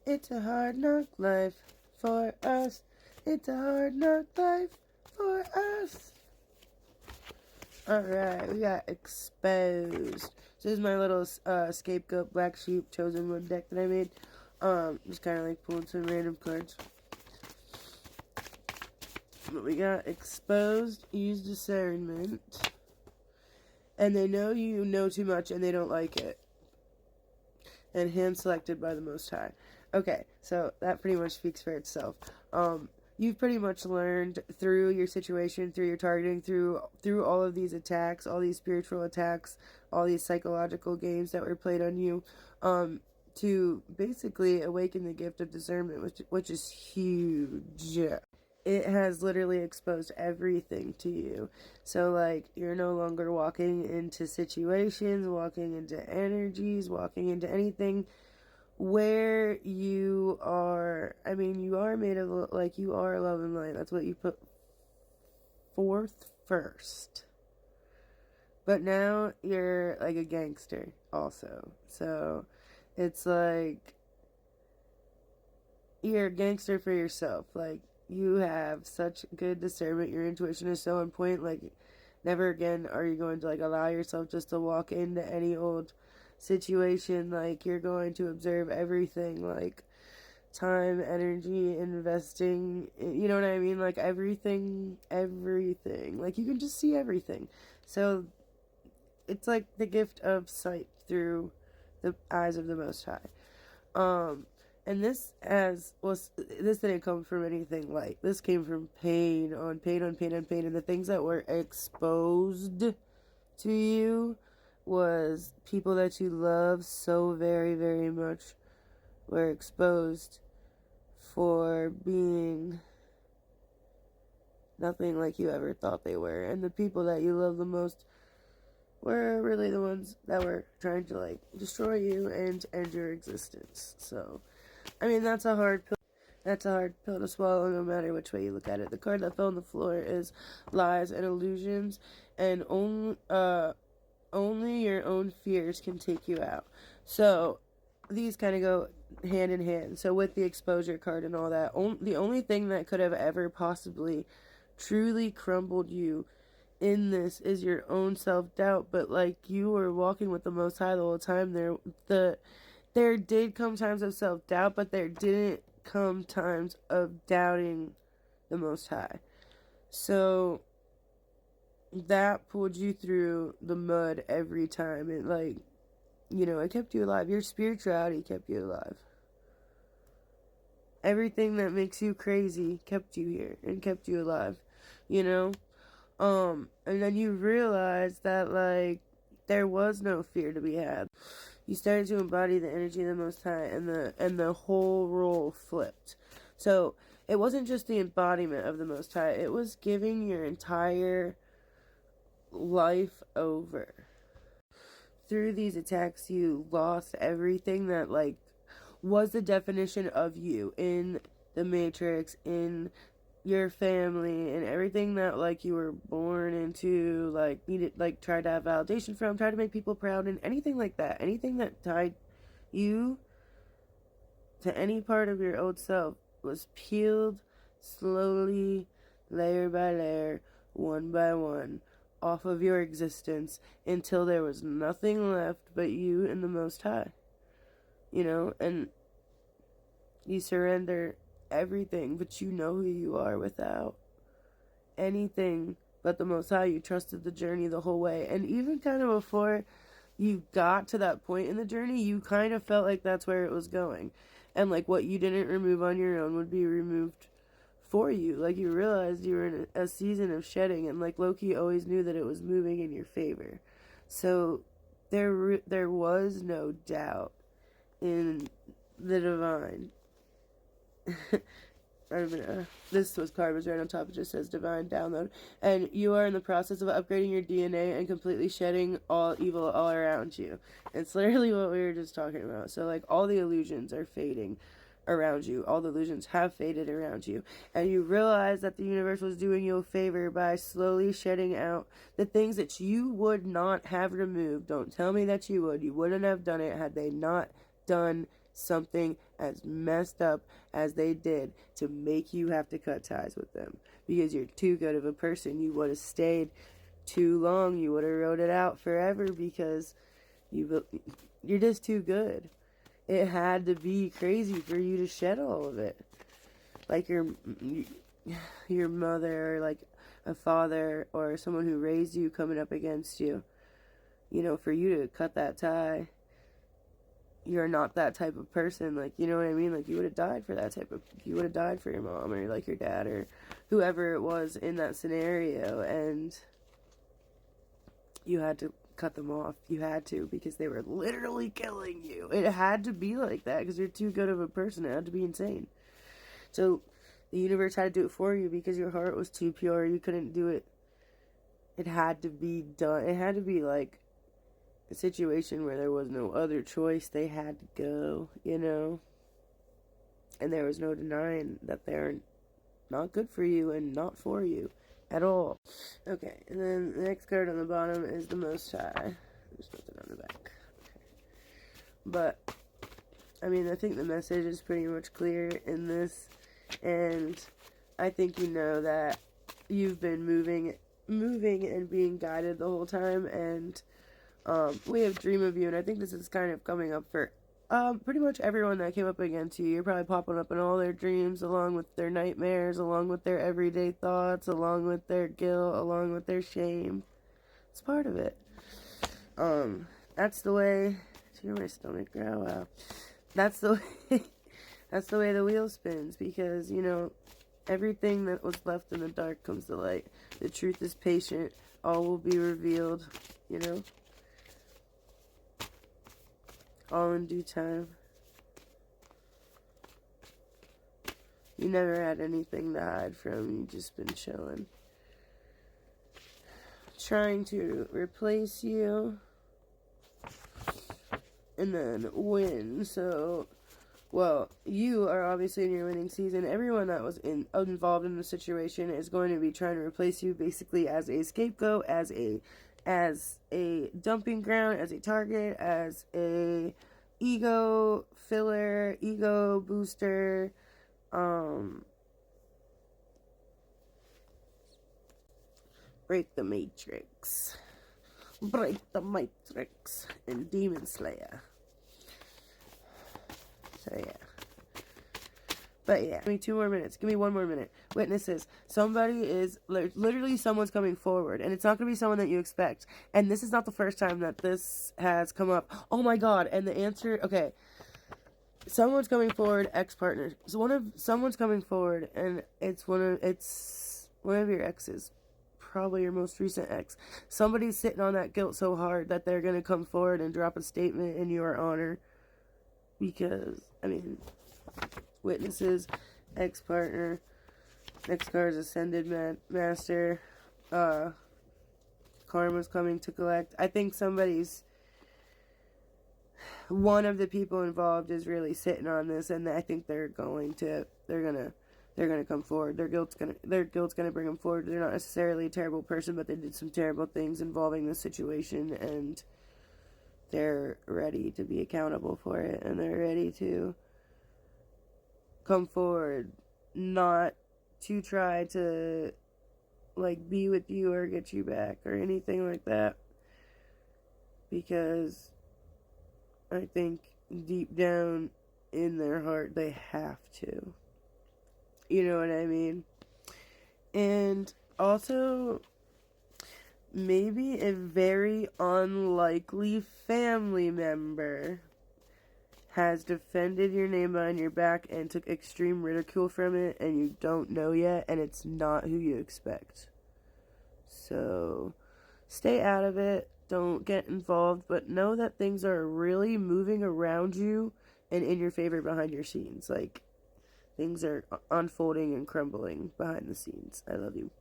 It's a hard knock life for us. It's a hard knock life for us. Alright, we got exposed. So this is my little scapegoat black sheep chosen one deck that I made. Just kind of like pulling some random cards. But we got exposed, use discernment. And they know you know too much and they don't like it. And hand selected by the Most High. Okay, so that pretty much speaks for itself. You've pretty much learned through your situation, through your targeting, through all of these attacks, all these spiritual attacks, all these psychological games that were played on you, to basically awaken the gift of discernment, which is huge. It has literally exposed everything to you. So, like, you're no longer walking into situations, walking into energies, walking into anything where you are, I mean, you are made of, like, you are love and light. That's what you put forth first. But now you're, like, a gangster also. So, it's like, you're a gangster for yourself. Like, you have such good discernment. Your intuition is so on point. Like, never again are you going to, like, allow yourself just to walk into any old situation. Like, you're going to observe everything, like time, energy, investing, you know what I mean, like everything, like you can just see everything. So it's like the gift of sight through the eyes of the Most High. And this didn't come from anything light. This came from pain on pain on pain on pain, and the things that were exposed to you was people that you love so very, very much were exposed for being nothing like you ever thought they were. And the people that you love the most were really the ones that were trying to, like, destroy you and end your existence. So, I mean, that's a hard pill. That's a hard pill to swallow no matter which way you look at it. The card that fell on the floor is lies and illusions, and only your own fears can take you out. So these kind of go hand in hand. So with the exposure card and all that, the only thing that could have ever possibly truly crumbled you in this is your own self-doubt. But like, you were walking with the Most High the whole time. There did come times of self-doubt, but there didn't come times of doubting the Most High. So that pulled you through the mud every time. It, like, you know, it kept you alive. Your spirituality kept you alive. Everything that makes you crazy kept you here and kept you alive, you know? And then you realize that, like, there was no fear to be had. You started to embody the energy of the Most High, and the whole role flipped. So it wasn't just the embodiment of the Most High, it was giving your entire life over. Through these attacks, you lost everything that, like, was the definition of you in the Matrix, in your family, and everything that, like, you were born into, like, needed, like, tried to have validation from, tried to make people proud, and anything like that. Anything that tied you to any part of your old self was peeled slowly, layer by layer, one by one, off of your existence until there was nothing left but you and the Most High. You know, and you surrender everything, but you know who you are without anything but the Most High. You trusted the journey the whole way. And even kind of before you got to that point in the journey, you kind of felt like that's where it was going. And, like, what you didn't remove on your own would be removed for you. Like, you realized you were in a season of shedding, and, like, Loki always knew that it was moving in your favor. So there was no doubt in the divine. This was card was right on top. It just says divine download, and you are in the process of upgrading your DNA and completely shedding all evil all around you. It's literally what we were just talking about. So, like, all the illusions are fading around you. All the illusions have faded around you, and you realize that the universe was doing you a favor by slowly shedding out the things that you would not have removed. Don't tell me that you would. You wouldn't have done it had they not done something as messed up as they did to make you have to cut ties with them because you're too good of a person. You would have stayed too long. You would have wrote it out forever because you're just too good. It had to be crazy for you to shed all of it. Like your mother or like a father or someone who raised you coming up against you. You know, for you to cut that tie, you're not that type of person. Like, you know what I mean? Like, you would have died for that type of, you would have died for your mom or like your dad or whoever it was in that scenario, and you had to cut them off. You had to, because they were literally killing you. It had to be like that because you're too good of a person. It had to be insane. So the universe had to do it for you because your heart was too pure. You couldn't do it. It had to be done. It had to be like a situation where there was no other choice. They had to go, you know? And there was no denying that they're not good for you and not for you at all. Okay, and then the next card on the bottom is the Most High. There's nothing on the back. Okay. But, I mean, I think the message is pretty much clear in this. And I think you know that you've been moving and being guided the whole time. And we have Dream of You, and I think this is kind of coming up for pretty much everyone that came up against you. You're probably popping up in all their dreams, along with their nightmares, along with their everyday thoughts, along with their guilt, along with their shame. It's part of it. That's the way. Hear my stomach growl. Wow. That's the way. That's the way the wheel spins, because you know everything that was left in the dark comes to light. The truth is patient. All will be revealed. You know. All in due time. You never had anything to hide from. You just been chilling. Trying to replace you. And then win. So, well, you are obviously in your winning season. Everyone that was involved in the situation is going to be trying to replace you basically as a scapegoat, as a dumping ground, as a target, as a ego filler, ego booster, break the matrix, and Demon Slayer. So yeah. But yeah, give me 2 more minutes. Give me 1 more minute. Witnesses. Somebody is, literally someone's coming forward. And it's not going to be someone that you expect. And this is not the first time that this has come up. Oh my god. And the answer, okay. Someone's coming forward, ex-partner. So someone's coming forward, and it's one of your exes. Probably your most recent ex. Somebody's sitting on that guilt so hard that they're going to come forward and drop a statement in your honor. Because, I mean, witnesses, ex-partner, next card is Ascended Master, Karma's coming to collect. I think one of the people involved is really sitting on this, and I think they're gonna come forward. Their guilt's gonna bring them forward. They're not necessarily a terrible person, but they did some terrible things involving this situation, and they're ready to be accountable for it, and they're ready to come forward, not to try to like be with you or get you back or anything like that, because I think deep down in their heart they have to. You know what I mean? And also, maybe a very unlikely family member has defended your name behind your back and took extreme ridicule from it, and you don't know yet, and it's not who you expect. So, stay out of it. Don't get involved, but know that things are really moving around you and in your favor behind your scenes. Like, things are unfolding and crumbling behind the scenes. I love you.